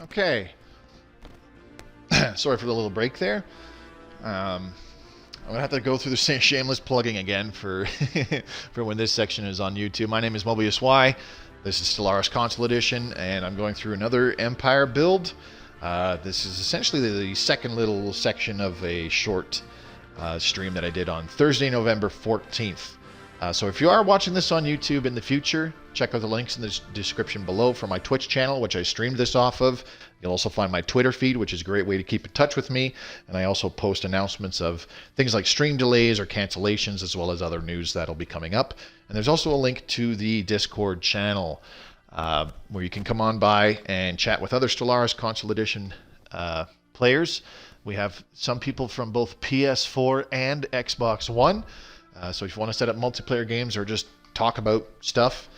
Okay. Sorry for the little break there. I'm gonna have to go through the shameless plugging again for for when this section is on YouTube. My name is Mobius Y. This is Stellaris Console Edition, and I'm going through another Empire build. This is essentially the second little section of a short stream that I did on Thursday, November 14th. So if you are watching this on YouTube in the future, check out the links in the description below for my Twitch channel, which I streamed this off of. You'll also find my Twitter feed, which is a great way to keep in touch with me. And I also post announcements of things like stream delays or cancellations, as well as other news that'll be coming up. And there's also a link to the Discord channel, where you can come on by and chat with other Stellaris Console Edition players. We have some people from both PS4 and Xbox One. So if you want to set up multiplayer games or just talk about stuff,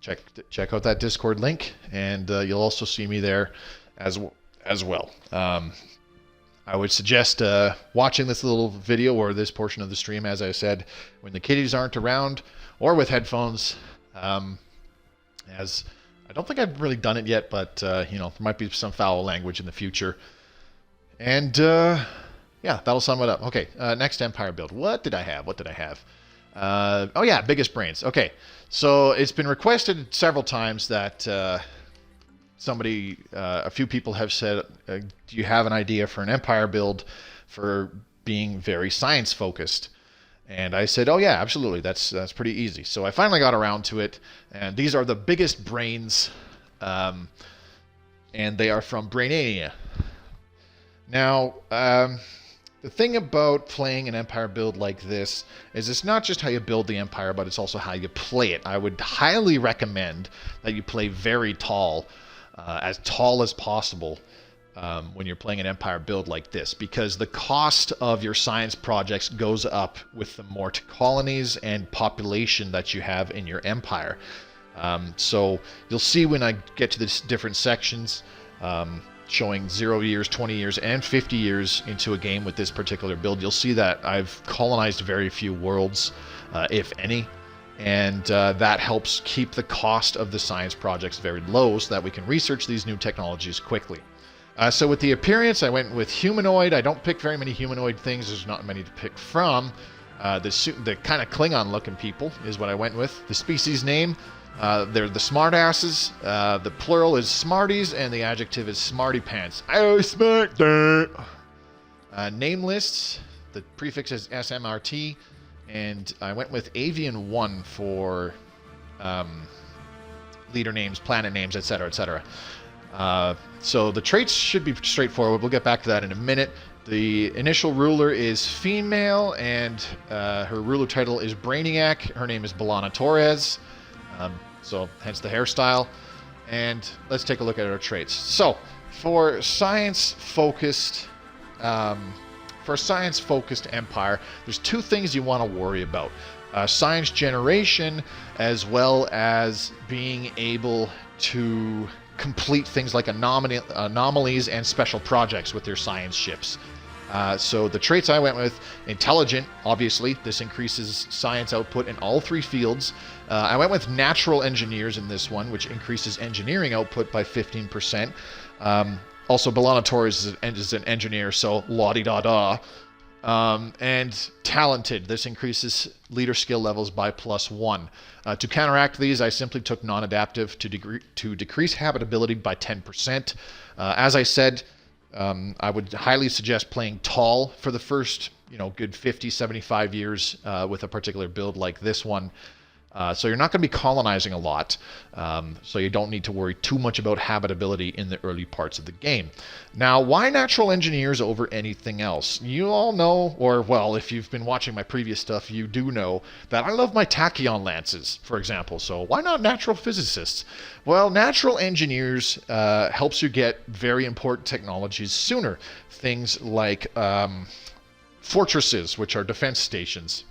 check out that Discord link, and you'll also see me there as well. I would suggest watching this little video or this portion of the stream, as I said, when the kiddies aren't around or with headphones, as I don't think I've really done it yet, but you know, there might be some foul language in the future. And yeah, that'll sum it up. Okay, next Empire build. What did I have? Oh yeah, biggest brains. Okay, so it's been requested several times that a few people have said, do you have an idea for an Empire build for being very science focused? And I said, oh yeah, absolutely, that's pretty easy. So I finally got around to it, and these are the biggest brains, and they are from Brainania. Now, the thing about playing an Empire build like this is it's not just how you build the Empire, but it's also how you play it. I would highly recommend that you play very tall as possible, when you're playing an Empire build like this, because the cost of your science projects goes up with the more colonies and population that you have in your Empire. So you'll see when I get to the different sections, showing 0 years, 20 years, and 50 years into a game with this particular build, you'll see that I've colonized very few worlds, if any, and that helps keep the cost of the science projects very low so that we can research these new technologies quickly. So with the appearance, I went with humanoid. I don't pick very many humanoid things. There's not many to pick from. The kind of Klingon-looking people is what I went with. The species name, they're the smartasses. The plural is smarties, and the adjective is smarty pants. Oh, smart! Name lists, the prefix is SMRT, and I went with Avian 1 for leader names, planet names, etc., etc. So the traits should be straightforward. We'll get back to that in a minute. The initial ruler is female, and her ruler title is Brainiac. Her name is Belana Torres. So hence the hairstyle. And let's take a look at our traits. So for science-focused Empire, there's two things you want to worry about: science generation, as well as being able to complete things like anomalies and special projects with your science ships. So the traits I went with: intelligent, obviously, this increases science output in all three fields. I went with natural engineers in this one, which increases engineering output by 15%. Also, Belana Torres is an engineer, so la-di-da-da. And talented, this increases leader skill levels by +1. To counteract these, I simply took non-adaptive to decrease habitability by 10%. As I said, I would highly suggest playing tall for the first, good 50, 75 years with a particular build like this one. So you're not going to be colonizing a lot, so you don't need to worry too much about habitability in the early parts of the game. Now, why natural engineers over anything else? You all know, or well, if you've been watching my previous stuff, you do know that I love my tachyon lances, for example, so why not natural physicists? Well, natural engineers helps you get very important technologies sooner. Things like fortresses, which are defense stations,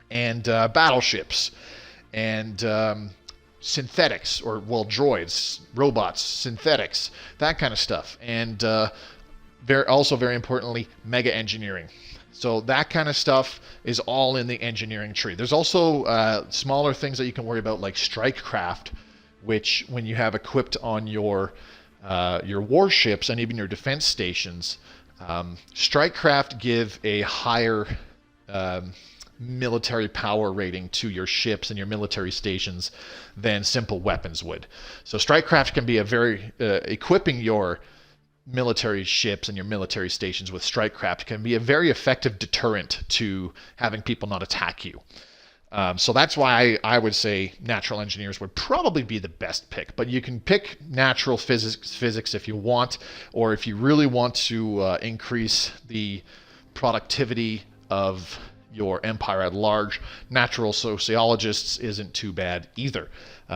and battleships, and synthetics, or droids, robots, synthetics, that kind of stuff, and also very importantly, mega engineering. So that kind of stuff is all in the engineering tree. There's also smaller things that you can worry about, like strike craft, which when you have equipped on your your warships, and even your defense stations, strike craft give a higher military power rating to your ships and your military stations than simple weapons would. So strike craft can be a very equipping your military ships and your military stations with strike craft can be a very effective deterrent to having people not attack you. So that's why I would say natural engineers would probably be the best pick. But you can pick natural physics if you want, or if you really want to increase the productivity of your empire at large, natural sociologists isn't too bad either,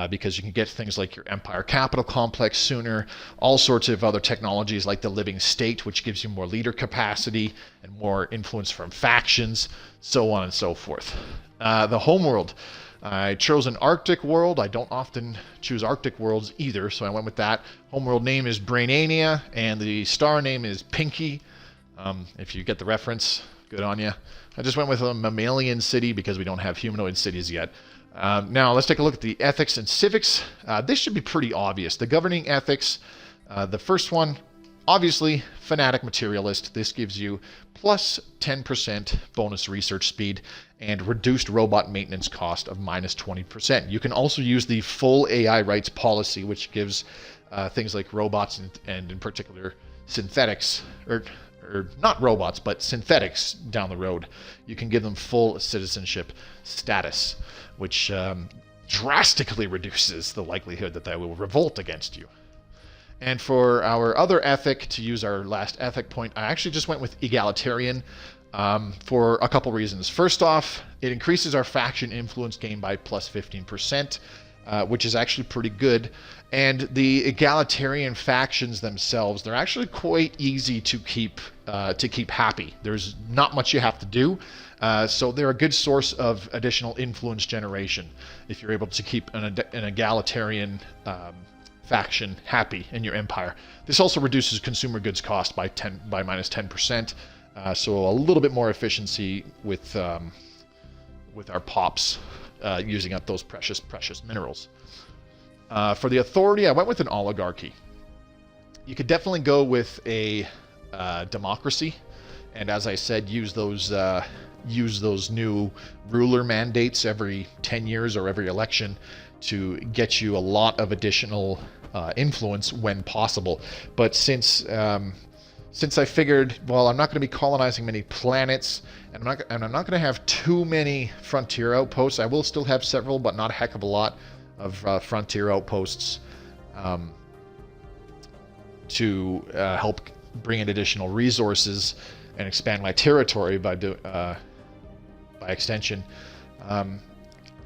because you can get things like your empire capital complex sooner, all sorts of other technologies like the living state, which gives you more leader capacity and more influence from factions, so on and so forth. The homeworld. I chose an Arctic world. I don't often choose Arctic worlds either, so I went with that. Homeworld name is Brainania, and the star name is Pinky. If you get the reference, good on you. I just went with a mammalian city because we don't have humanoid cities yet. Now, let's take a look at the ethics and civics. This should be pretty obvious. The governing ethics, the first one, obviously, fanatic materialist. This gives you plus 10% bonus research speed and reduced robot maintenance cost of minus 20%. You can also use the full AI rights policy, which gives things like robots and in particular synthetics, or not robots, but synthetics down the road. You can give them full citizenship status, which drastically reduces the likelihood that they will revolt against you. And for our other ethic, to use our last ethic point, I actually just went with egalitarian for a couple reasons. First off, it increases our faction influence gain by plus 15%, which is actually pretty good. And the egalitarian factions themselves, they're actually quite easy to keep happy. There's not much you have to do. So they're a good source of additional influence generation if you're able to keep an egalitarian faction happy in your empire. This also reduces consumer goods cost by minus 10%. So a little bit more efficiency with our pops using up those precious minerals. For the authority, I went with an oligarchy. You could definitely go with a democracy, and as I said, use those new ruler mandates every 10 years or every election to get you a lot of additional influence when possible. But since I figured, well, I'm not going to be colonizing many planets, and I'm not going to have too many frontier outposts. I will still have several, but not a heck of a lot of frontier outposts to help bring in additional resources and expand my territory by extension.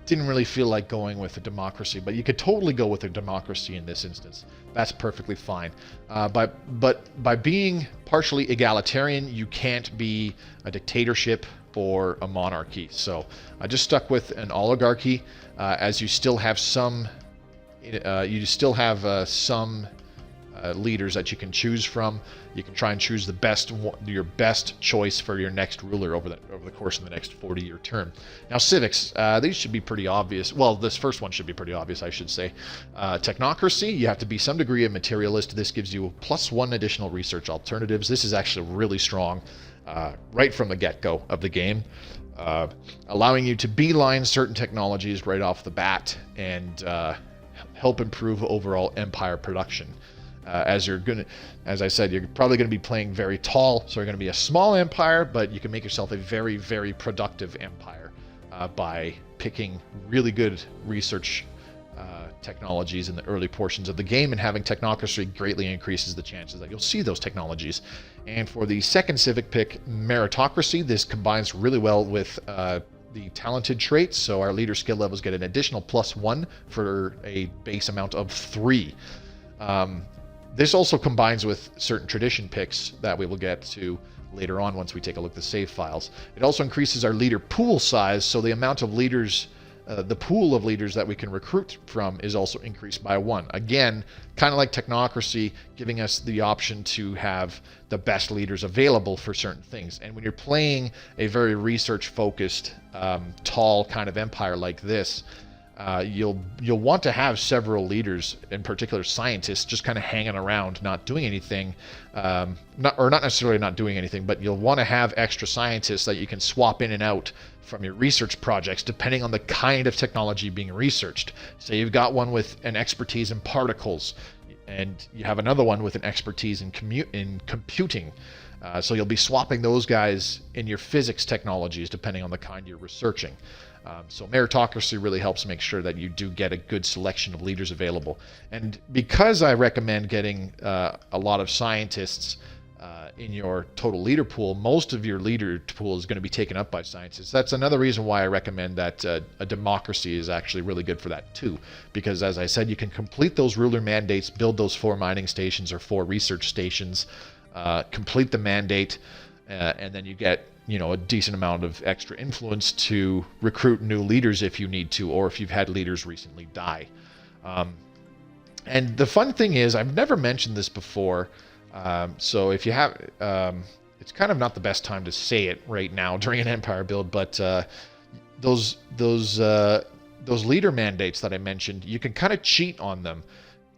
Didn't really feel like going with a democracy, but you could totally go with a democracy in this instance. That's perfectly fine. But by being partially egalitarian, you can't be a dictatorship or a monarchy. So I just stuck with an oligarchy, as you still have some leaders that you can choose from. You can try and choose your best choice for your next ruler over the course of the next 40-year term. Now, civics, these should be pretty obvious. Well, this first one should be pretty obvious, I should say. Technocracy, you have to be some degree of materialist. This gives you +1 additional research alternatives. This is actually really strong right from the get-go of the game, allowing you to beeline certain technologies right off the bat and help improve overall empire production. As I said, you're probably going to be playing very tall, so you're going to be a small empire, but you can make yourself a very, very productive empire by picking really good research technologies in the early portions of the game, and having technocracy greatly increases the chances that you'll see those technologies. And for the second civic pick, meritocracy, this combines really well with the talented traits, so our leader skill levels get an additional +1 for a base amount of 3. This also combines with certain tradition picks that we will get to later on once we take a look at the save files. It also increases our leader pool size, so the amount of leaders, the pool of leaders that we can recruit from is also increased by 1. Again, kind of like technocracy, giving us the option to have the best leaders available for certain things. And when you're playing a very research-focused, tall kind of empire like this, you'll want to have several leaders, in particular scientists, just kind of hanging around, not doing anything, not necessarily not doing anything, but you'll want to have extra scientists that you can swap in and out from your research projects depending on the kind of technology being researched. So you've got one with an expertise in particles, and you have another one with an expertise in computing. So you'll be swapping those guys in your physics technologies depending on the kind you're researching. So meritocracy really helps make sure that you do get a good selection of leaders available. And because I recommend getting a lot of scientists in your total leader pool, most of your leader pool is going to be taken up by scientists. That's another reason why I recommend that a democracy is actually really good for that too. Because as I said, you can complete those ruler mandates, build those 4 mining stations or 4 research stations, complete the mandate, and then you get a decent amount of extra influence to recruit new leaders if you need to, or if you've had leaders recently die. And the fun thing is, I've never mentioned this before, so if you have, it's kind of not the best time to say it right now during an Empire build, but those leader mandates that I mentioned, you can kind of cheat on them.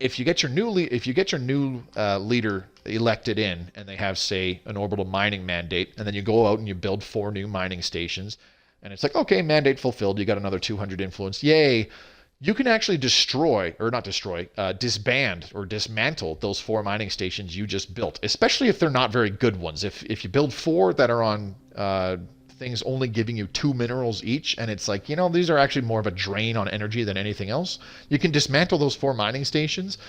If you get your new leader elected in, and they have, say, an orbital mining mandate, and then you go out and you build 4 new mining stations, and it's like, okay, mandate fulfilled, you got another 200 influence, yay. You can actually disband or dismantle those 4 mining stations you just built, especially if they're not very good ones. If you build 4 that are on things only giving you 2 minerals each, and it's like, these are actually more of a drain on energy than anything else, you can dismantle those 4 mining stations,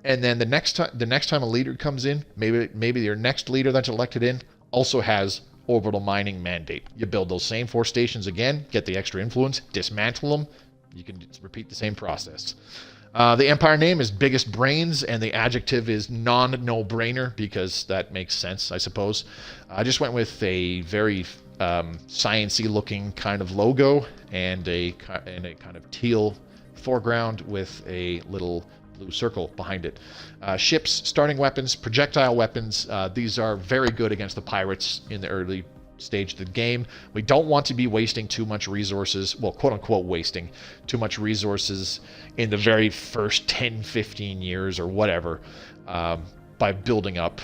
and then the next time a leader comes in, maybe your next leader that's elected in also has orbital mining mandate. You build those same 4 stations again, get the extra influence, dismantle them. You can repeat the same process. The Empire name is Biggest Brains, and the adjective is no-brainer, because that makes sense, I suppose. I just went with a very science-y looking kind of logo and a kind of teal foreground with a little blue circle behind it. Ships, starting weapons, projectile weapons. These are very good against the pirates in the early stage of the game. We don't want to be wasting too much resources, well, quote-unquote wasting too much resources in the very first 10, 15 years or whatever by building up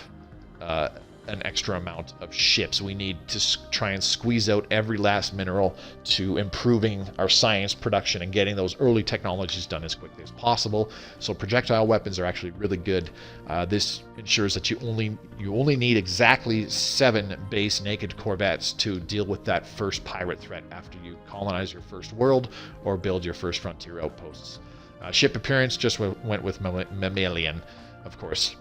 an extra amount of ships. We need to try and squeeze out every last mineral to improving our science production and getting those early technologies done as quickly as possible. So projectile weapons are actually really good. This ensures that you only need exactly 7 base naked corvettes to deal with that first pirate threat after you colonize your first world or build your first frontier outposts. Ship appearance just went with mammalian, of course.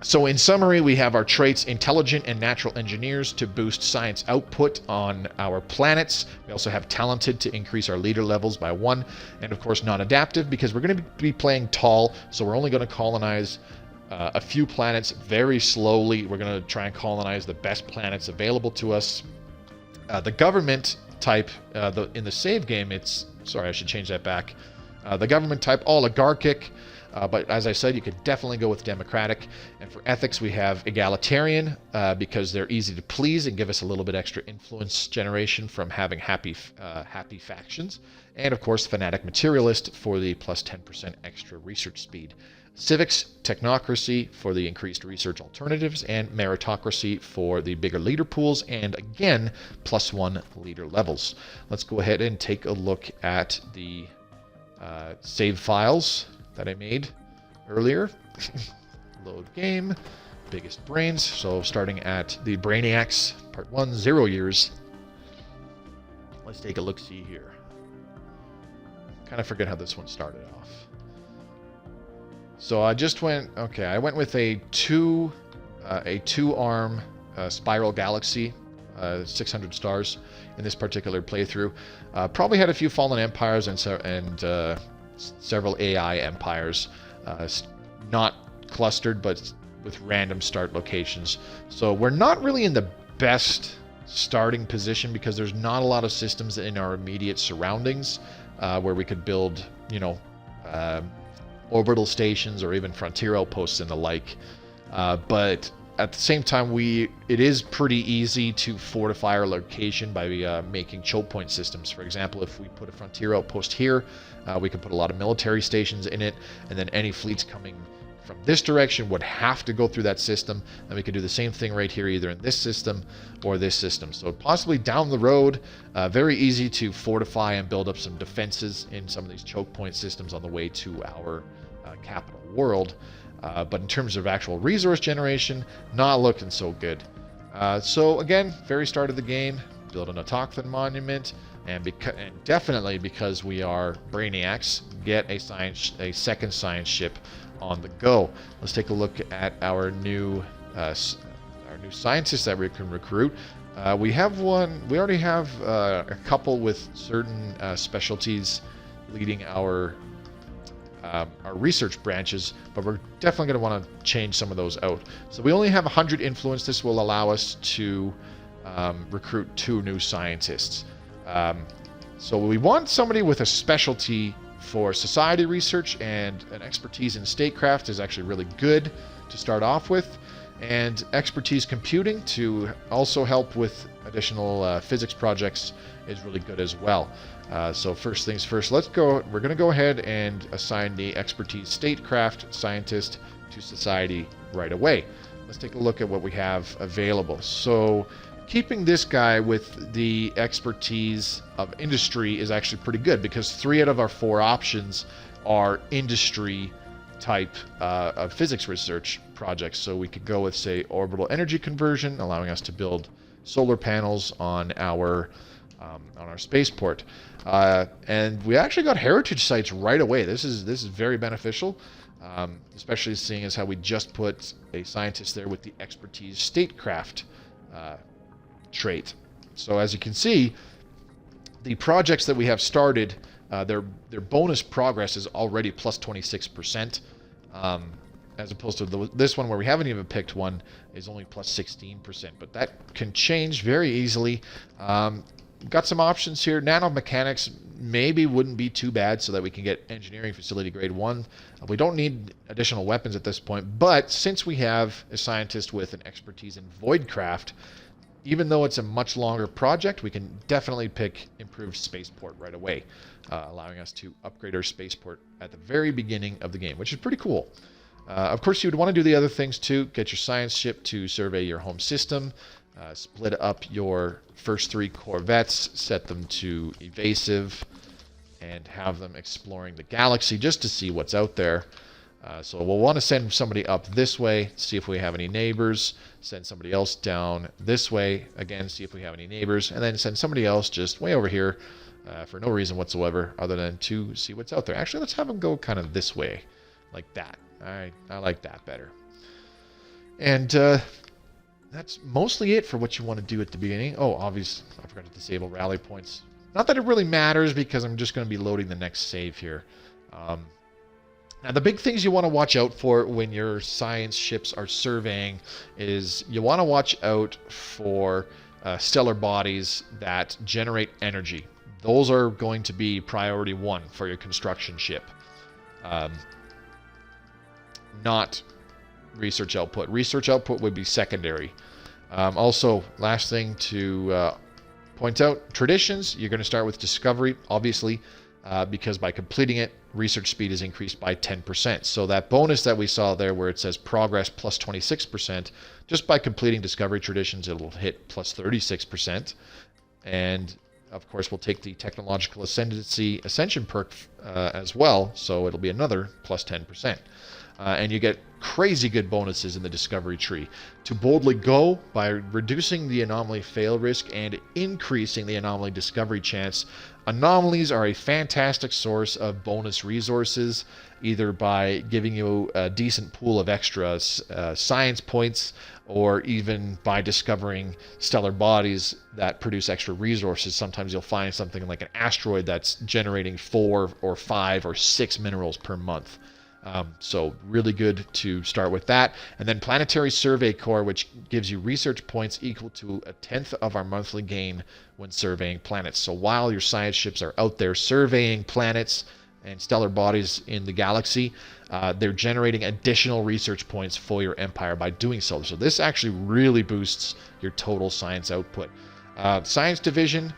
So in summary, we have our traits intelligent and natural engineers to boost science output on our planets. We also have talented to increase our leader levels by 1. And of course non-adaptive, because we're going to be playing tall, so we're only going to colonize a few planets very slowly. We're going to try and colonize the best planets available to us. The government type, in the save game, sorry, I should change that back. The government type, oligarchic. But as I said, you could definitely go with democratic. And for ethics, we have egalitarian, because they're easy to please and give us a little bit extra influence generation from having happy factions. And of course, fanatic materialist for the plus 10% extra research speed. Civics, technocracy for the increased research alternatives, and meritocracy for the bigger leader pools, and again, plus 1 leader levels. Let's go ahead and take a look at the save files that I made earlier. Load game, biggest brains. So starting at the Brainiacs, part 1, 0 years. Let's take a look-see here. Kind of forget how this one started off. So I just went with a two-arm spiral galaxy, 600 stars in this particular playthrough. Probably had a few fallen empires and several AI empires, not clustered, but with random start locations. So we're not really in the best starting position because there's not a lot of systems in our immediate surroundings where we could build, orbital stations or even frontier outposts and the like. But at the same time, it is pretty easy to fortify our location by making choke point systems. For example, if we put a frontier outpost here, we can put a lot of military stations in it, and then any fleets coming from this direction would have to go through that system, and we could do the same thing right here, either in this system or this system. So possibly down the road, very easy to fortify and build up some defenses in some of these choke point systems on the way to our capital world. But in terms of actual resource generation, not looking so good. So again, very start of the game, build an Autochthon monument, and definitely because we are Brainiacs, get a second science ship on the go. Let's take a look at our new scientists that we can recruit. We already have a couple with certain specialties leading our research branches, but we're definitely going to want to change some of those out. So we only have 100 influence. This will allow us to recruit 2 new scientists. So we want somebody with a specialty for society research, and an expertise in statecraft is actually really good to start off with, and expertise computing to also help with additional physics projects is really good as well. So first things first, we're going to go ahead and assign the expertise statecraft scientist to society right away. Let's take a look at what we have available. So keeping this guy with the expertise of industry is actually pretty good, because 3 out of our 4 options are industry type of physics research projects. So we could go with, say, orbital energy conversion, allowing us to build solar panels on our spaceport. And we actually got heritage sites right away. This is very beneficial, especially seeing as how we just put a scientist there with the expertise statecraft trait. So as you can see, the projects that we have started, their bonus progress is already plus 26%, as opposed to this one where we haven't even picked one is only plus 16%. But that can change very easily. Got some options here. Nanomechanics maybe wouldn't be too bad, so that we can get engineering facility grade 1. We don't need additional weapons at this point, but since we have a scientist with an expertise in voidcraft, even though it's a much longer project, we can definitely pick improved spaceport right away, allowing us to upgrade our spaceport at the very beginning of the game, which is pretty cool. Of course, you would want to do the other things too. Get your science ship to survey your home system, split up your first 3 corvettes, set them to evasive, and have them exploring the galaxy just to see what's out there. So we'll want to send somebody up this way, see if we have any neighbors, send somebody else down this way, again, see if we have any neighbors, and then send somebody else just way over here for no reason whatsoever other than to see what's out there. Actually, let's have them go kind of this way, like that. I like that better. And that's mostly it for what you want to do at the beginning. Oh, obviously, I forgot to disable rally points. Not that it really matters, because I'm just going to be loading the next save here. Now, the big things you want to watch out for when your science ships are surveying is you want to watch out for stellar bodies that generate energy. Those are going to be priority 1 for your construction ship. Not research output. Research output would be secondary. Also, last thing to point out, traditions, you're going to start with discovery, obviously, because by completing it, research speed is increased by 10%. So that bonus that we saw there where it says progress plus 26%, just by completing discovery traditions, it'll hit plus 36%. And of course, we'll take the technological ascension perk as well, so it'll be another plus 10%. And you get crazy good bonuses in the discovery tree. To boldly go, by reducing the anomaly fail risk and increasing the anomaly discovery chance, anomalies are a fantastic source of bonus resources, either by giving you a decent pool of extra science points, or even by discovering stellar bodies that produce extra resources. Sometimes you'll find something like an asteroid that's generating 4 or 5 or 6 minerals per month. So really good to start with that. And then Planetary Survey Corps, which gives you research points equal to 1/10 of our monthly gain when surveying planets. So while your science ships are out there surveying planets and stellar bodies in the galaxy, they're generating additional research points for your empire by doing so. So this actually really boosts your total science output. Science division,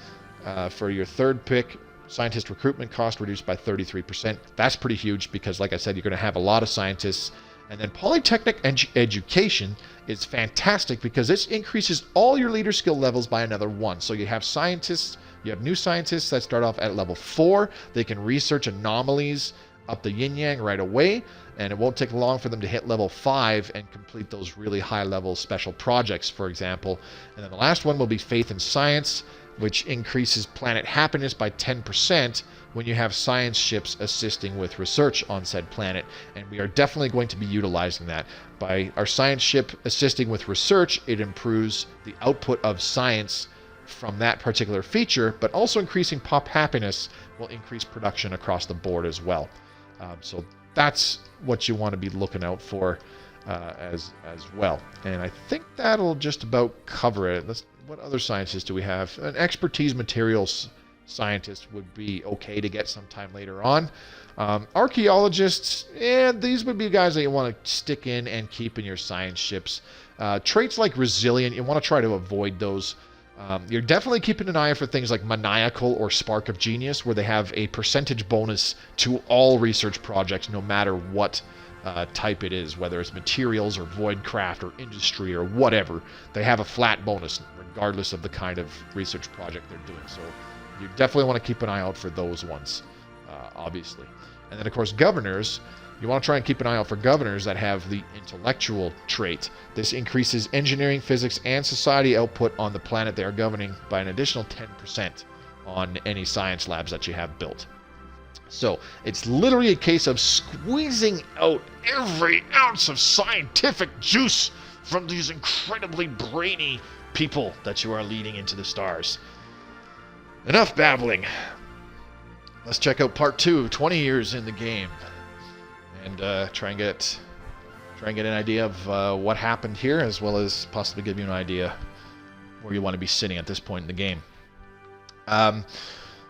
for your third pick, scientist recruitment cost reduced by 33%. That's pretty huge because, like I said, you're going to have a lot of scientists. And then Polytechnic Education is fantastic because this increases all your leader skill levels by another 1. So you have scientists, you have new scientists that start off at level 4. They can research anomalies up the yin-yang right away, and it won't take long for them to hit level 5 and complete those really high-level special projects, for example. And then the last one will be Faith in Science, which increases planet happiness by 10% when you have science ships assisting with research on said planet. And we are definitely going to be utilizing that. By our science ship assisting with research, it improves the output of science from that particular feature, but also increasing pop happiness will increase production across the board as well. So that's what you want to be looking out for as well. And I think that'll just about cover it. What other sciences do we have? An expertise materials scientist would be okay to get sometime later on. Archaeologists, these would be guys that you want to stick in and keep in your science ships. Traits like resilient, you want to try to avoid those. You're definitely keeping an eye for things like maniacal or spark of genius, where they have a percentage bonus to all research projects, no matter what type it is, whether it's materials or voidcraft or industry or whatever. They have a flat bonus regardless of the kind of research project they're doing. So you definitely want to keep an eye out for those ones, obviously. And then, of course, governors. You want to try and keep an eye out for governors that have the intellectual trait. This increases engineering, physics, and society output on the planet they are governing by an additional 10% on any science labs that you have built. So it's literally a case of squeezing out every ounce of scientific juice from these incredibly brainy people that you are leading into the stars. Enough babbling. Let's check out part 2, 20 years in the game, and try and get an idea of what happened here, as well as possibly give you an idea where you want to be sitting at this point in the game.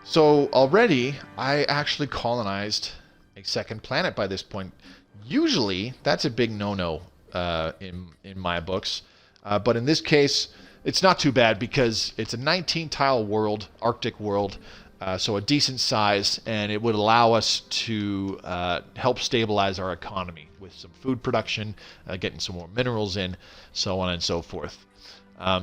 So already, I actually colonized a second planet by this point. Usually, that's a big no-no in my books, but in this case, it's not too bad because it's a 19-tile world, Arctic world, so a decent size, and it would allow us to help stabilize our economy with some food production, getting some more minerals in, so on and so forth.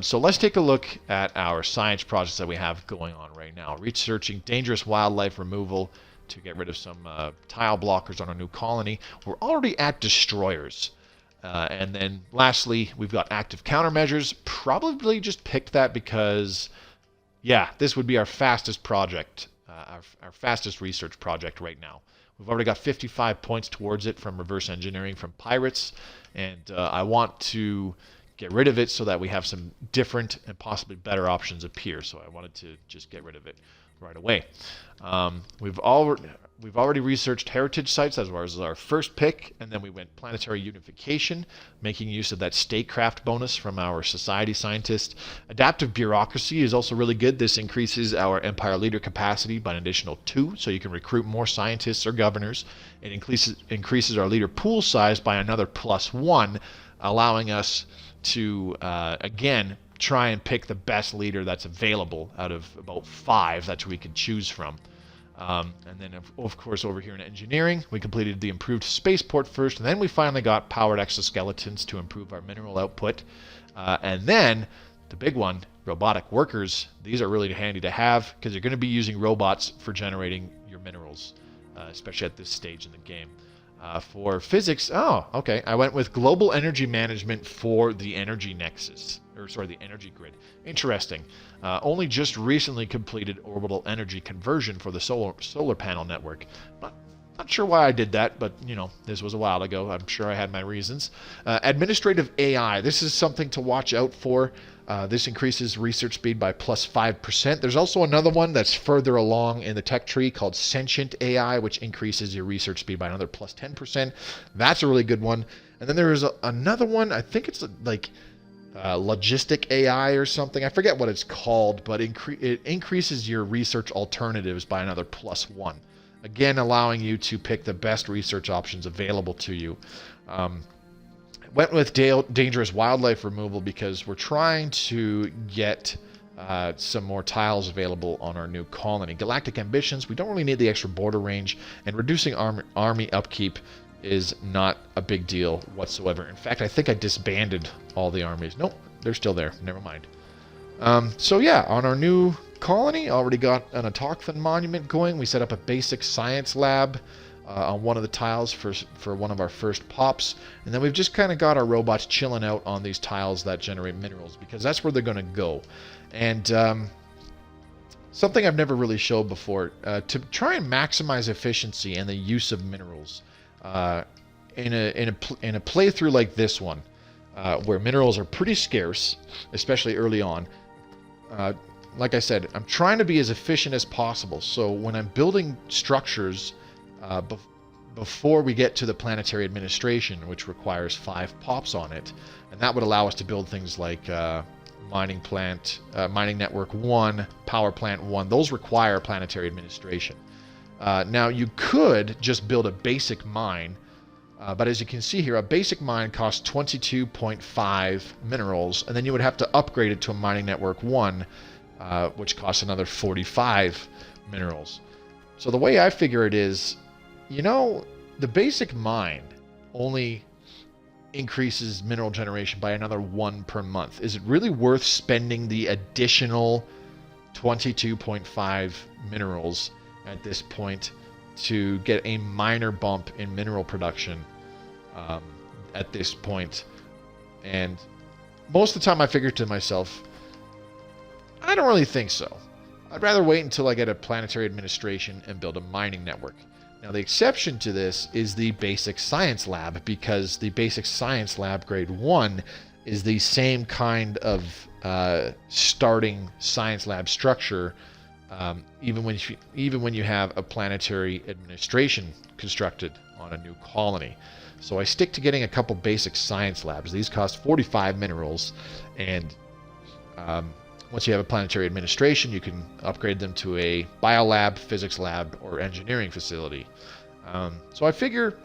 So let's take a look at our science projects that we have going on right now. Researching dangerous wildlife removal to get rid of some tile blockers on our new colony. We're already at destroyers. And then lastly, we've got active countermeasures. Probably just picked that because, yeah, this would be our fastest project, our fastest research project right now. We've already got 55 points towards it from reverse engineering from pirates, and I want to get rid of it so that we have some different and possibly better options appear. So I wanted to just get rid of it right away. We've already researched heritage sites as well as our first pick, and then we went planetary unification, making use of that statecraft bonus from our society scientist. Adaptive bureaucracy is also really good. This increases our empire leader capacity by an additional 2, so you can recruit more scientists or governors. It increases our leader pool size by another +1, allowing us to, again, try and pick the best leader that's available out of about 5 that we can choose from. And then, of course, over here in engineering, we completed the improved spaceport first, and then we finally got powered exoskeletons to improve our mineral output. And then, the big one, robotic workers. These are really handy to have because you're going to be using robots for generating your minerals, especially at this stage in the game. For physics, I went with global energy management for the energy nexus, the energy grid. Interesting. Only just recently completed orbital energy conversion for the solar panel network. Not sure why I did that, but this was a while ago. I'm sure I had my reasons. Administrative AI. This is something to watch out for. This increases research speed by +5%. There's also another one that's further along in the tech tree called sentient AI, which increases your research speed by another +10%. That's a really good one. And then there is another one. I think it's like logistic AI or something. I forget what it's called, but it increases your research alternatives by another +1. again allowing you to pick the best research options available to you. Went with dangerous wildlife removal because we're trying to get some more tiles available on our new colony. Galactic ambitions, we don't really need the extra border range, and reducing army upkeep is not a big deal whatsoever. In fact, I think I disbanded all the armies. Nope, they're still there. Never mind. So yeah, on our new colony, already got an autochthon monument going. We set up a basic science lab on one of the tiles for one of our first pops, and then we've just kind of got our robots chilling out on these tiles that generate minerals, because that's where they're going to go. And something I've never really showed before, to try and maximize efficiency and the use of minerals in a playthrough like this one, where minerals are pretty scarce, especially early on. Like I said, I'm trying to be as efficient as possible. So when I'm building structures before we get to the planetary administration, which requires 5 pops on it, and that would allow us to build things like mining network 1, power plant 1. Those require planetary administration. Now you could just build a basic mine, but as you can see here, a basic mine costs 22.5 minerals, and then you would have to upgrade it to a mining network 1, which costs another 45 minerals. So the way I figure it is, you know, the basic mine only increases mineral generation by another 1 per month. Is it really worth spending the additional 22.5 minerals at this point to get a minor bump in mineral production at this point? And most of the time I figure to myself, I don't really think so. I'd rather wait until I get a planetary administration and build a mining network. Now the exception to this is the basic science lab, because the basic science lab grade 1 is the same kind of starting science lab structure, even when you have a planetary administration constructed on a new colony. So I stick to getting a couple basic science labs. These cost 45 minerals, and once you have a planetary administration, you can upgrade them to a biolab, physics lab, or engineering facility. So I figure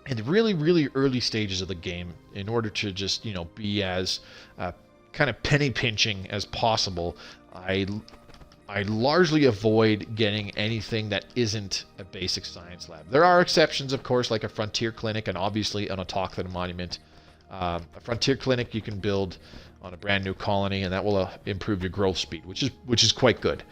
in the really, really early stages of the game, in order to just, you know, be as kind of penny pinching as possible, I largely avoid getting anything that isn't a basic science lab. There are exceptions, of course, like a frontier clinic and obviously an autochthon monument. A frontier clinic you can build on a brand new colony, and that will improve your growth speed, which is quite good.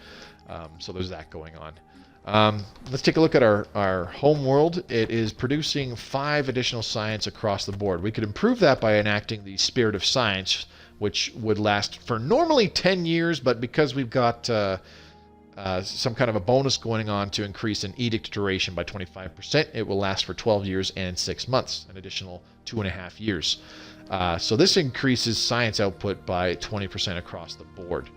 So there's that going on. Let's take a look at our home world. It is producing 5 additional science across the board. We could improve that by enacting the Spirit of Science, which would last for normally 10 years, but because we've got some kind of a bonus going on to increase an edict duration by 25%, it will last for 12 years and 6 months, an additional 2.5 years. So this increases science output by 20% across the board.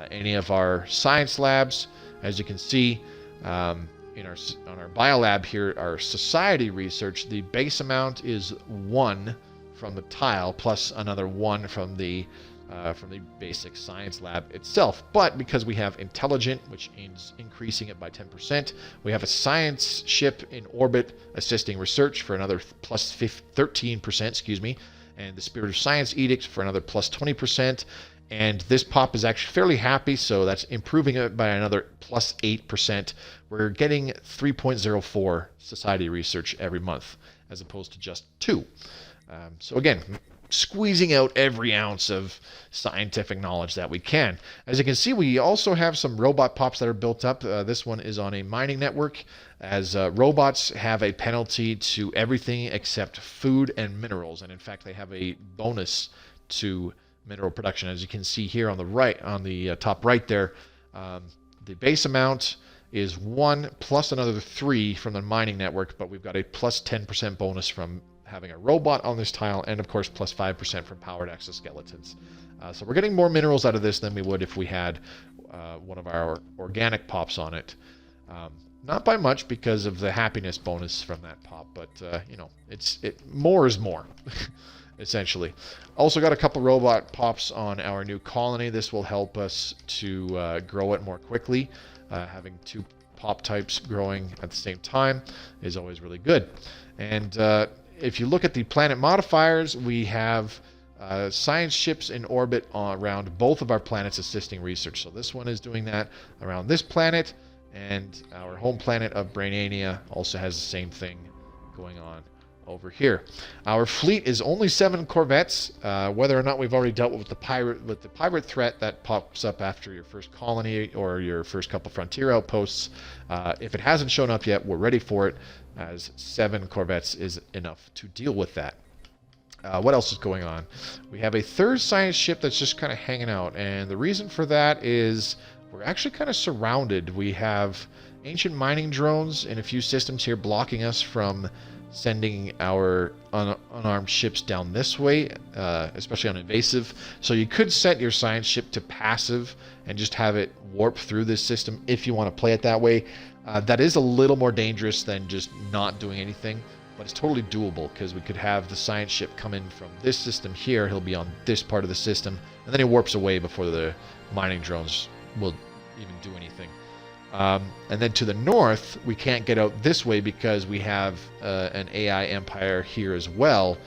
Any of our science labs, as you can see, on our biolab here, our society research, the base amount is 1 from the tile plus another 1 from the basic science lab itself. But because we have intelligent, which is increasing it by 10%, we have a science ship in orbit assisting research for another plus 13%, excuse me, and the Spirit of Science edict for another plus 20%. And this pop is actually fairly happy, so that's improving it by another plus 8%. We're getting 3.04 society research every month, as opposed to just 2. So again, squeezing out every ounce of scientific knowledge that we can. As you can see, we also have some robot pops that are built up. This one is on a mining network, as robots have a penalty to everything except food and minerals. And in fact, they have a bonus to mineral production. As you can see here on the right, on the top right there, the base amount is 1 plus another 3 from the mining network, but we've got a plus 10% bonus from having a robot on this tile, and of course plus 5% from powered exoskeletons. So we're getting more minerals out of this than we would if we had one of our organic pops on it. Not by much because of the happiness bonus from that pop, but you know, more is more. Essentially. Also got a couple robot pops on our new colony. This will help us to grow it more quickly. Having 2 pop types growing at the same time is always really good. And if you look at the planet modifiers, we have science ships in orbit around both of our planets assisting research. So this one is doing that around this planet, and our home planet of Brainania also has the same thing going on over here. Our fleet is only 7 corvettes. Whether or not we've already dealt with the pirate threat that pops up after your first colony or your first couple frontier outposts, if it hasn't shown up yet, we're ready for it, as 7 corvettes is enough to deal with that. What else is going on? We have a 3rd science ship that's just kind of hanging out, and the reason for that is we're actually kind of surrounded. We have ancient mining drones in a few systems here blocking us from sending our unarmed ships down this way, especially on invasive. So you could set your science ship to passive and just have it warp through this system if you want to play it that way. That is a little more dangerous than just not doing anything, but it's totally doable, because we could have the science ship come in from this system here. He'll be on this part of the system, and then he warps away before the mining drones will even do anything. And then to the north, we can't get out this way because we have an AI empire here as well,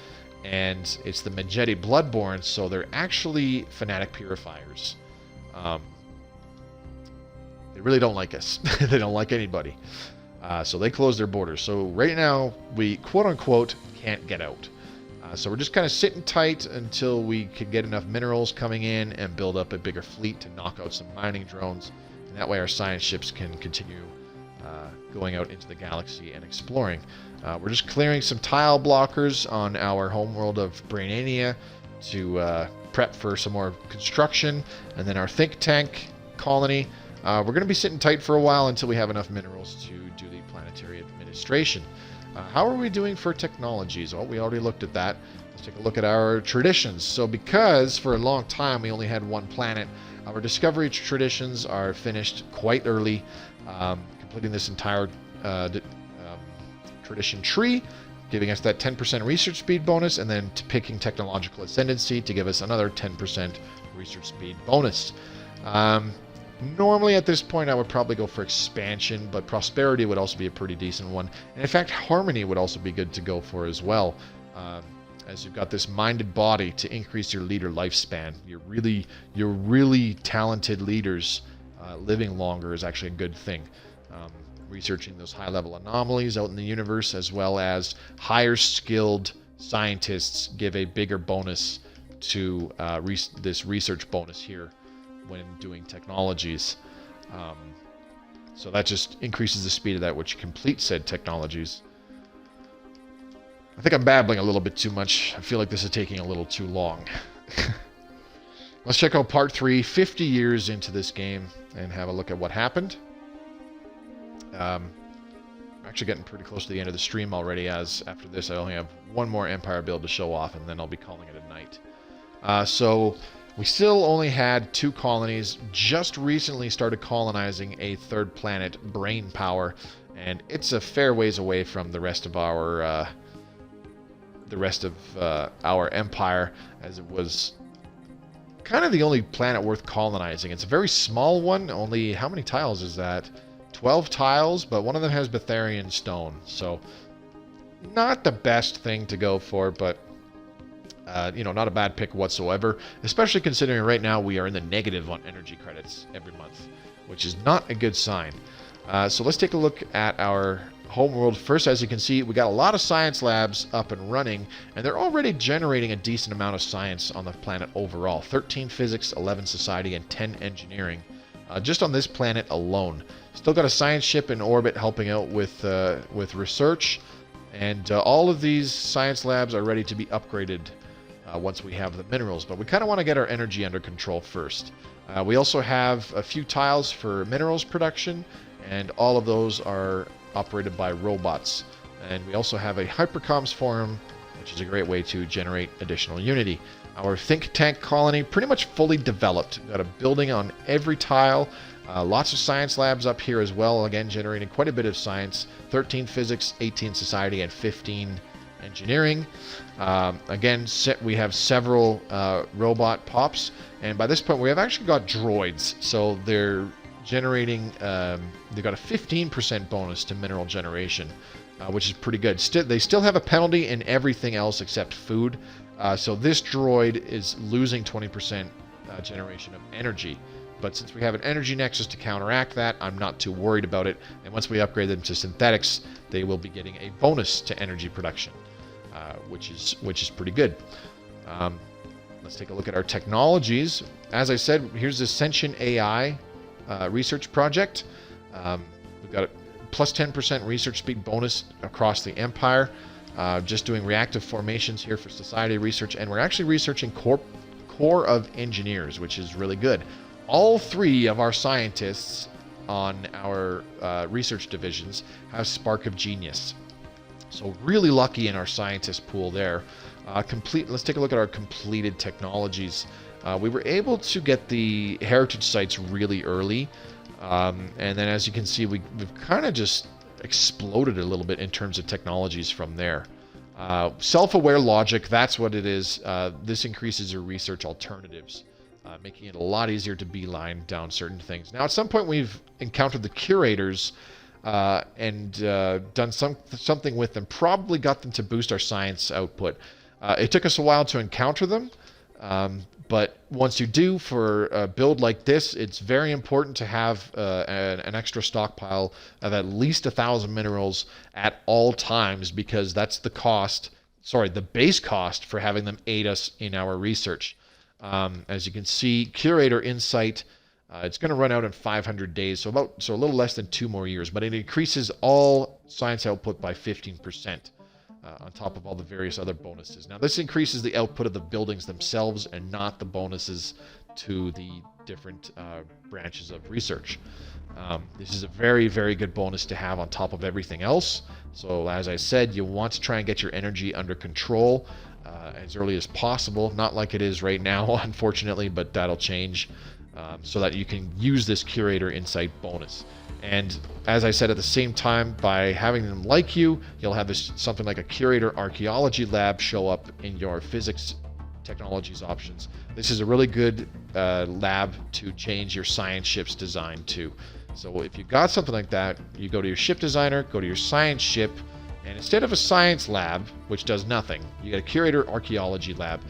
and it's the Majetti Bloodborne, so they're actually fanatic purifiers. They really don't like us. They don't like anybody. So they close their borders. So right now, we quote-unquote can't get out. So we're just kind of sitting tight until we can get enough minerals coming in and build up a bigger fleet to knock out some mining drones. And that way our science ships can continue going out into the galaxy and exploring. We're just clearing some tile blockers on our homeworld of Brainania to prep for some more construction. And then our think tank colony, we're going to be sitting tight for a while until we have enough minerals to do the planetary administration. How are we doing for technologies? Well, we already looked at that. Let's take a look at our traditions. So because for a long time we only had one planet, our discovery traditions are finished quite early, completing this entire tradition tree, giving us that 10% research speed bonus, and then picking technological ascendancy to give us another 10% research speed bonus. Normally at this point I would probably go for expansion, but prosperity would also be a pretty decent one. And in fact, harmony would also be good to go for as well, as you've got this minded body to increase your leader lifespan. Your really talented leaders living longer is actually a good thing. Researching those high-level anomalies out in the universe, as well as higher skilled scientists, give a bigger bonus to this research bonus here when doing technologies. So that just increases the speed of that which complete said technologies. I think I'm babbling a little bit too much. I feel like this is taking a little too long. Let's check out part 3, 50 years into this game, and have a look at what happened. I'm actually getting pretty close to the end of the stream already, as after this I only have one more Empire build to show off, and then I'll be calling it a night. So we still only had 2 colonies, just recently started colonizing a 3rd planet, Brain Power, and it's a fair ways away from the rest of our empire, as it was kind of the only planet worth colonizing. It's a very small one, only, how many tiles is that? 12 tiles, but one of them has Betharian stone, so not the best thing to go for, but not a bad pick whatsoever, especially considering right now we are in the negative on energy credits every month, which is not a good sign. So let's take a look at our homeworld first. As you can see, we got a lot of science labs up and running, and they're already generating a decent amount of science on the planet overall. 13 physics, 11 society, and 10 engineering. Just on this planet alone. Still got a science ship in orbit helping out with research, and all of these science labs are ready to be upgraded once we have the minerals, but we kind of want to get our energy under control first. We also have a few tiles for minerals production, and all of those are operated by robots. And we also have a hypercoms forum, which is a great way to generate additional unity. Our think tank colony pretty much fully developed. We've got a building on every tile. Lots of science labs up here as well, again generating quite a bit of science. 13 physics, 18 society, and 15 engineering. Again, we have several robot pops, and by this point we have actually got droids, so they're generating, they've got a 15% bonus to mineral generation, which is pretty good. They still have a penalty in everything else except food. So this droid is losing 20% generation of energy. But since we have an energy nexus to counteract that, I'm not too worried about it. And once we upgrade them to synthetics, they will be getting a bonus to energy production, which is pretty good. Let's take a look at our technologies. As I said, here's the Ascension AI research project. We've got a plus 10% research speed bonus across the Empire. Just doing reactive formations here for society research, and we're actually researching Corps of Engineers, which is really good. All 3 of our scientists on our research divisions have Spark of Genius. So really lucky in our scientist pool there. Let's take a look at our completed technologies. We were able to get the heritage sites really early. And then as you can see, we've kind of just exploded a little bit in terms of technologies from there. Self-aware logic, that's what it is. This increases your research alternatives, making it a lot easier to beeline down certain things. Now, at some point, we've encountered the curators and done something with them, probably got them to boost our science output. It took us a while to encounter them, but once you do, for a build like this, it's very important to have an extra stockpile of at least 1,000 minerals at all times, because that's the base cost for having them aid us in our research. As you can see, Curator Insight, it's going to run out in 500 days, so a little less than 2 more years, but it increases all science output by 15%. On top of all the various other bonuses. Now, this increases the output of the buildings themselves and not the bonuses to the different branches of research. This is a very, very good bonus to have on top of everything else. So, as I said, you want to try and get your energy under control as early as possible. Not like it is right now, unfortunately, but that'll change so that you can use this Curator Insight bonus. And as I said, at the same time, by having them like you, you'll have something like a Curator Archaeology Lab show up in your physics technologies options. This is a really good lab to change your science ship's design to. So if you've got something like that, you go to your ship designer, go to your science ship, and instead of a science lab, which does nothing, you get a Curator Archaeology Lab.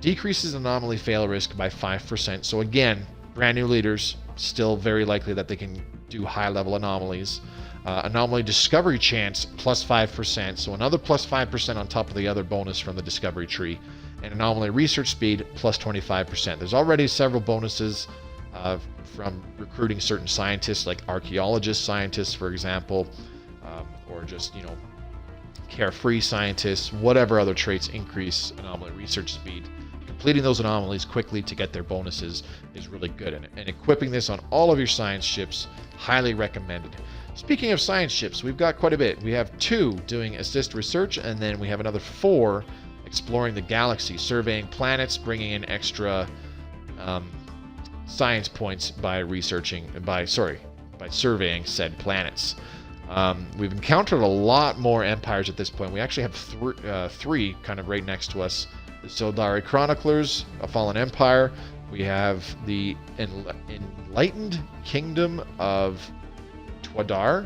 Decreases anomaly fail risk by 5%. So again, brand new leaders, still very likely that they can do high-level anomalies. Anomaly discovery chance plus 5%, so another plus 5% on top of the other bonus from the discovery tree. And anomaly research speed plus 25%. There's already several bonuses from recruiting certain scientists, like archaeologist scientists, for example, or just, carefree scientists. Whatever other traits increase anomaly research speed. Completing those anomalies quickly to get their bonuses is really good. And equipping this on all of your science ships, highly recommended. Speaking of science ships, we've got quite a bit. We have 2 doing assist research, and then we have another 4 exploring the galaxy, surveying planets, bringing in extra science points by surveying said planets. We've encountered a lot more empires at this point. We actually have 3 kind of right next to us. The Stellaris Chroniclers, a fallen empire. We have the enlightened kingdom of Twaxdar,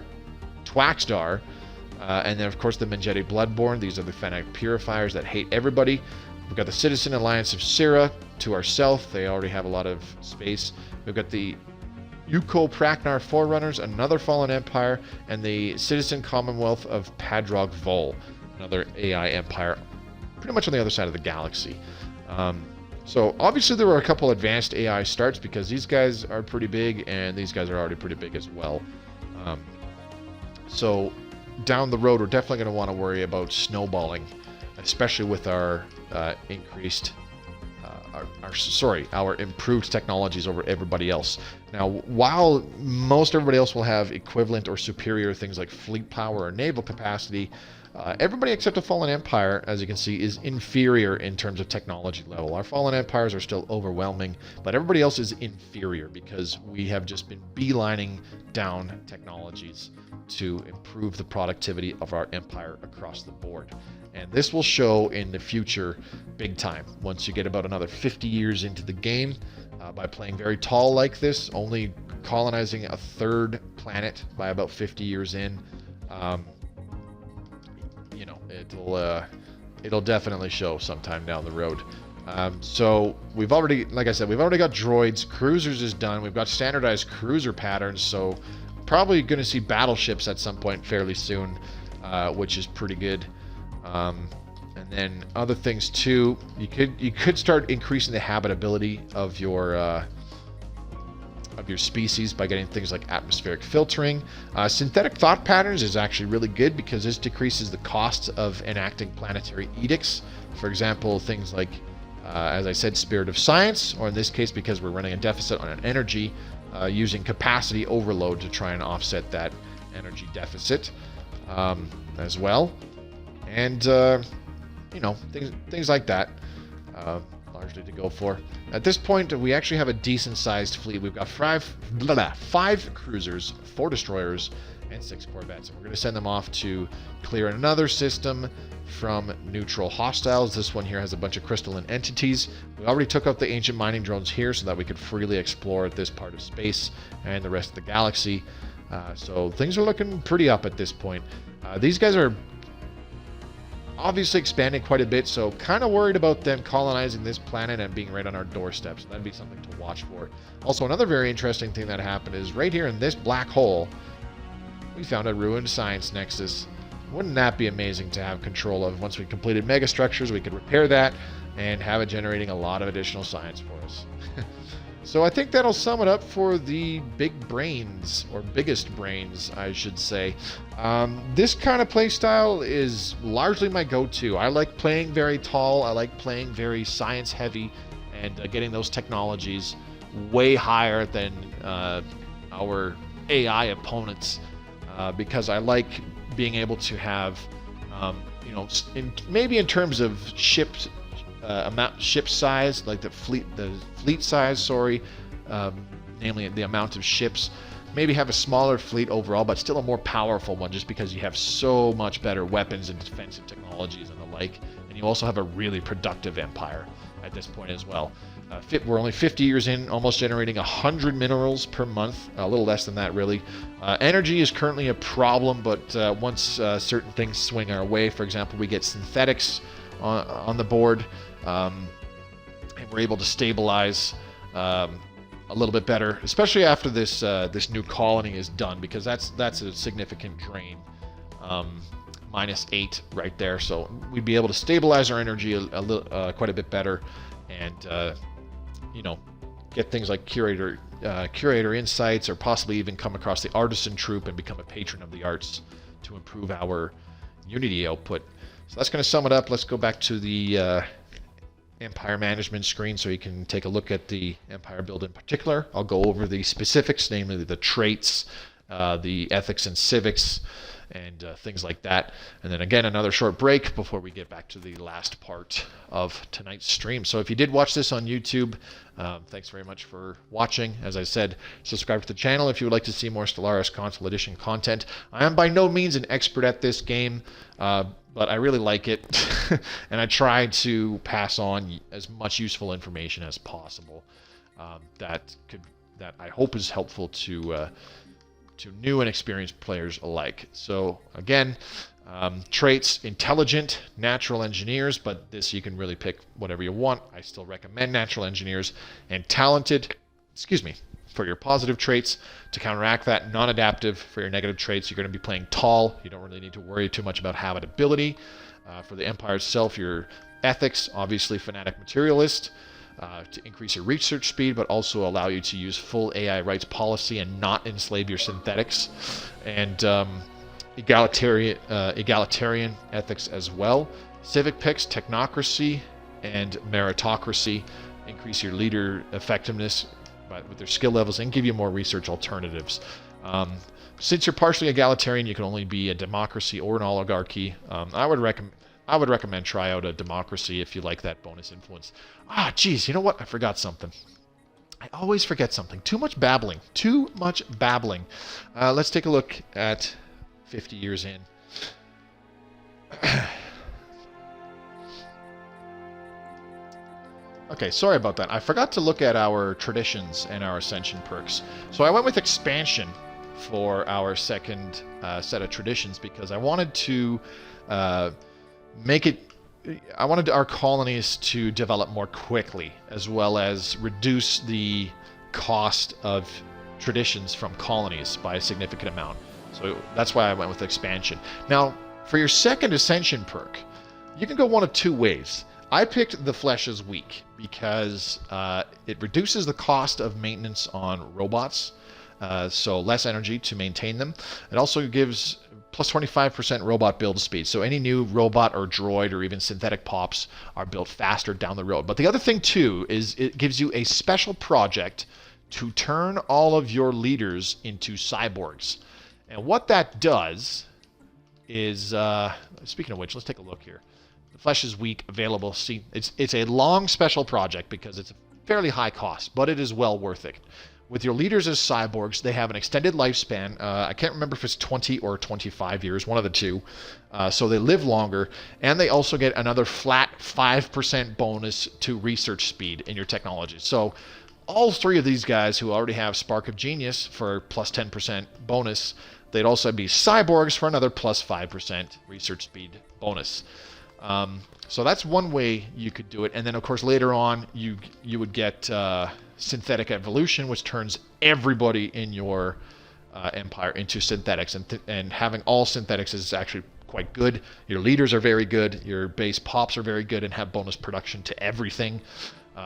and then of course the Mengeti Bloodborne. These are the fanatic purifiers that hate everybody. We've got the Citizen Alliance of Syrah to our south. They already have a lot of space. We've got the Yuko Praknar Forerunners, another fallen empire, and the Citizen Commonwealth of Padrog Vol, another AI empire, pretty much on the other side of the galaxy. So obviously there were a couple advanced AI starts because these guys are pretty big and these guys are already pretty big as well. So down the road, we're definitely going to want to worry about snowballing, especially with our our improved technologies over everybody else. Now, while most everybody else will have equivalent or superior things like fleet power or naval capacity, everybody except a Fallen Empire, as you can see, is inferior in terms of technology level. Our Fallen Empires are still overwhelming, but everybody else is inferior because we have just been beelining down technologies to improve the productivity of our empire across the board. And this will show in the future big time once you get about another 50 years into the game by playing very tall like this, only colonizing a third planet by about 50 years in, you know, it'll definitely show sometime down the road. So we've already, like I said, we've already got droids. Cruisers is done. We've got standardized cruiser patterns, so probably going to see battleships at some point fairly soon, which is pretty good. And then other things too, you could start increasing the habitability of your species by getting things like atmospheric filtering. Synthetic thought patterns is actually really good because this decreases the cost of enacting planetary edicts. For example, things like, as I said, spirit of science, or in this case, because we're running a deficit on energy, using capacity overload to try and offset that energy deficit as well. And, you know, things like that. Largely to go for. At this point, we actually have a decent-sized fleet. We've got five cruisers, 4 destroyers, and 6 corvettes. And we're going to send them off to clear another system from neutral hostiles. This one here has a bunch of crystalline entities. We already took out the ancient mining drones here so that we could freely explore this part of space and the rest of the galaxy. So things are looking pretty up at this point. These guys are obviously expanding quite a bit, so kind of worried about them colonizing this planet and being right on our doorstep, so that'd be something to watch for. Also, another very interesting thing that happened is right here in this black hole, we found a ruined science nexus. Wouldn't that be amazing to have control of? Once we completed megastructures, we could repair that and have it generating a lot of additional science for us. So I think that'll sum it up for the big brains, or biggest brains, I should say. This kind of play style is largely my go-to. I like playing very tall, I like playing very science-heavy, and getting those technologies way higher than our AI opponents, because I like being able to have, you know, maybe in terms of ships, ship size, like the fleet size, sorry, namely the amount of ships, maybe have a smaller fleet overall, but still a more powerful one, just because you have so much better weapons and defensive technologies and the like, and you also have a really productive empire at this point as well. We're only 50 years in, almost generating 100 minerals per month, a little less than that really. Energy is currently a problem, but once certain things swing our way, for example, we get synthetics on the board, and we're able to stabilize a little bit better, especially after this this new colony is done, because that's a significant drain. -8 right there, so we'd be able to stabilize our energy quite a bit better, and you know, get things like curator insights, or possibly even come across the artisan troupe and become a patron of the arts to improve our Unity output. So that's going to sum it up. Let's go back to the Empire management screen so you can take a look at the Empire build in particular. I'll go over the specifics, namely the traits, the ethics and civics, and things like that. And then again, another short break before we get back to the last part of tonight's stream. So if you did watch this on YouTube, thanks very much for watching. As I said, subscribe to the channel if you would like to see more Stellaris Console Edition content. I am by no means an expert at this game, but I really like it, and I try to pass on as much useful information as possible that I hope is helpful to new and experienced players alike. So again, traits: intelligent, natural engineers, but this you can really pick whatever you want. I still recommend natural engineers. And talented, for your positive traits. To counteract that, non-adaptive for your negative traits. You're going to be playing tall. You don't really need to worry too much about habitability. For the Empire itself, your ethics, obviously fanatic materialist, to increase your research speed, but also allow you to use full AI rights policy and not enslave your synthetics. And egalitarian ethics as well. Civic picks: technocracy and meritocracy. Increase your leader effectiveness with their skill levels and give you more research alternatives. Since you're partially egalitarian, you can only be a democracy or an oligarchy. I would recommend try out a democracy if you like that bonus influence. Geez, you know what? I forgot something. I always forget something. Too much babbling. Let's take a look at 50 years in. Okay, sorry about that. I forgot to look at our traditions and our ascension perks. So I went with expansion for our second set of traditions because I wanted to make it. I wanted our colonies to develop more quickly, as well as reduce the cost of traditions from colonies by a significant amount. So that's why I went with expansion. Now, for your second ascension perk, you can go one of two ways. I picked the Flesh is Weak because it reduces the cost of maintenance on robots, so less energy to maintain them. It also gives plus 25% robot build speed, so any new robot or droid or even synthetic pops are built faster down the road. But the other thing too is it gives you a special project to turn all of your leaders into cyborgs. And what that does is, speaking of which, let's take a look here. The Flesh is Weak, available. See, it's a long special project because it's a fairly high cost, but it is well worth it. With your leaders as cyborgs, they have an extended lifespan. I can't remember if it's 20 or 25 years, one of the two. So they live longer, and they also get another flat 5% bonus to research speed in your technology. So all three of these guys who already have Spark of Genius for plus 10% bonus, they'd also be cyborgs for another plus 5% research speed bonus. So that's one way you could do it. And then, of course, later on, you would get synthetic evolution, which turns everybody in your empire into synthetics. And having all synthetics is actually quite good. Your leaders are very good. Your base pops are very good and have bonus production to everything,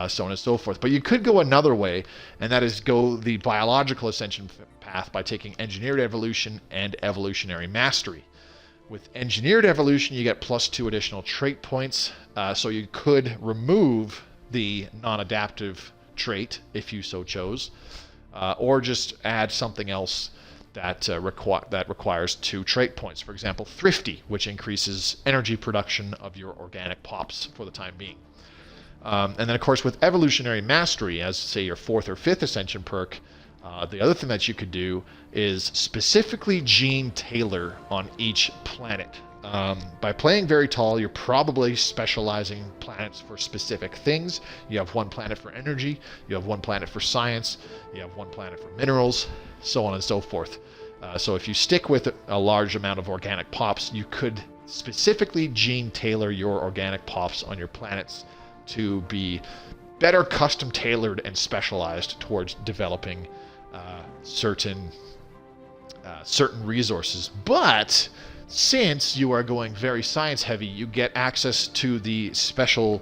so on and so forth. But you could go another way, and that is go the biological ascension path by taking engineered evolution and evolutionary mastery. With engineered evolution, you get plus 2 additional trait points, so you could remove the non-adaptive trait if you so chose, or just add something else that requires 2 trait points. For example, Thrifty, which increases energy production of your organic pops for the time being. And then, of course, with evolutionary mastery, as say your 4th or 5th ascension perk, the other thing that you could do is specifically gene tailor on each planet. By playing very tall, you're probably specializing planets for specific things. You have one planet for energy, you have one planet for science, you have one planet for minerals, so on and so forth. So if you stick with a large amount of organic pops, you could specifically gene tailor your organic pops on your planets to be better custom tailored and specialized towards developing certain resources. But since you are going very science heavy, you get access to the special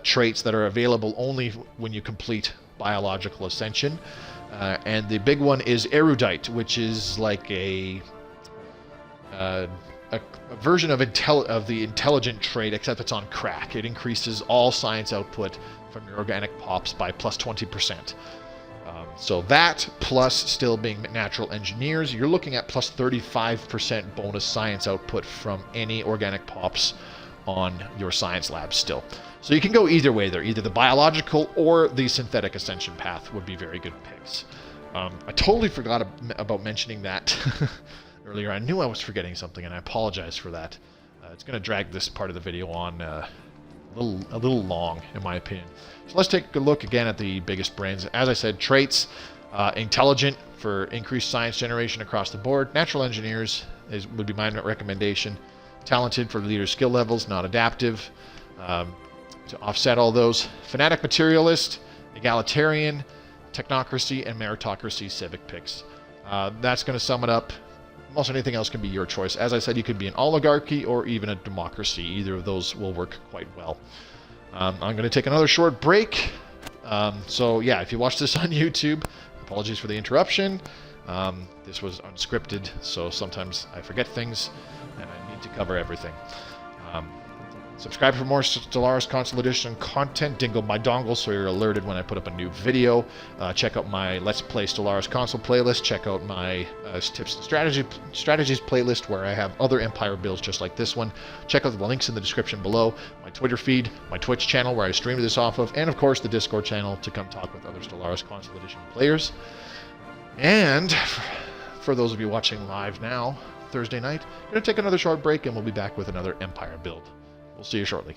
traits that are available only when you complete biological ascension. And the big one is erudite, which is like a version of the intelligent trait, except it's on crack. It increases all science output from your organic pops by plus 20%. So that, plus still being natural engineers, you're looking at plus 35% bonus science output from any organic pops on your science lab still. So you can go either way there. Either the biological or the synthetic ascension path would be very good picks. I totally forgot about mentioning that earlier. I knew I was forgetting something, and I apologize for that. It's going to drag this part of the video on a little long, in my opinion. So let's take a look again at the biggest brains. As I said, traits, intelligent for increased science generation across the board. Natural engineers would be my recommendation. Talented for leader skill levels, not adaptive. To offset all those, fanatic materialist, egalitarian, technocracy, and meritocracy civic picks. That's going to sum it up. Almost anything else can be your choice. As I said, you could be an oligarchy or even a democracy. Either of those will work quite well. I'm going to take another short break. So yeah, if you watch this on YouTube, apologies for the interruption. This was unscripted, so sometimes I forget things, and I need to cover everything. Subscribe for more Stellaris Console Edition content. Dingle my dongle so you're alerted when I put up a new video. Check out my Let's Play Stellaris Console playlist. Check out my Tips and Strategies playlist where I have other Empire builds just like this one. Check out the links in the description below. My Twitter feed, my Twitch channel where I stream this off of, and of course the Discord channel to come talk with other Stellaris Console Edition players. And for those of you watching live now, Thursday night, I'm going to take another short break and we'll be back with another Empire build. We'll see you shortly.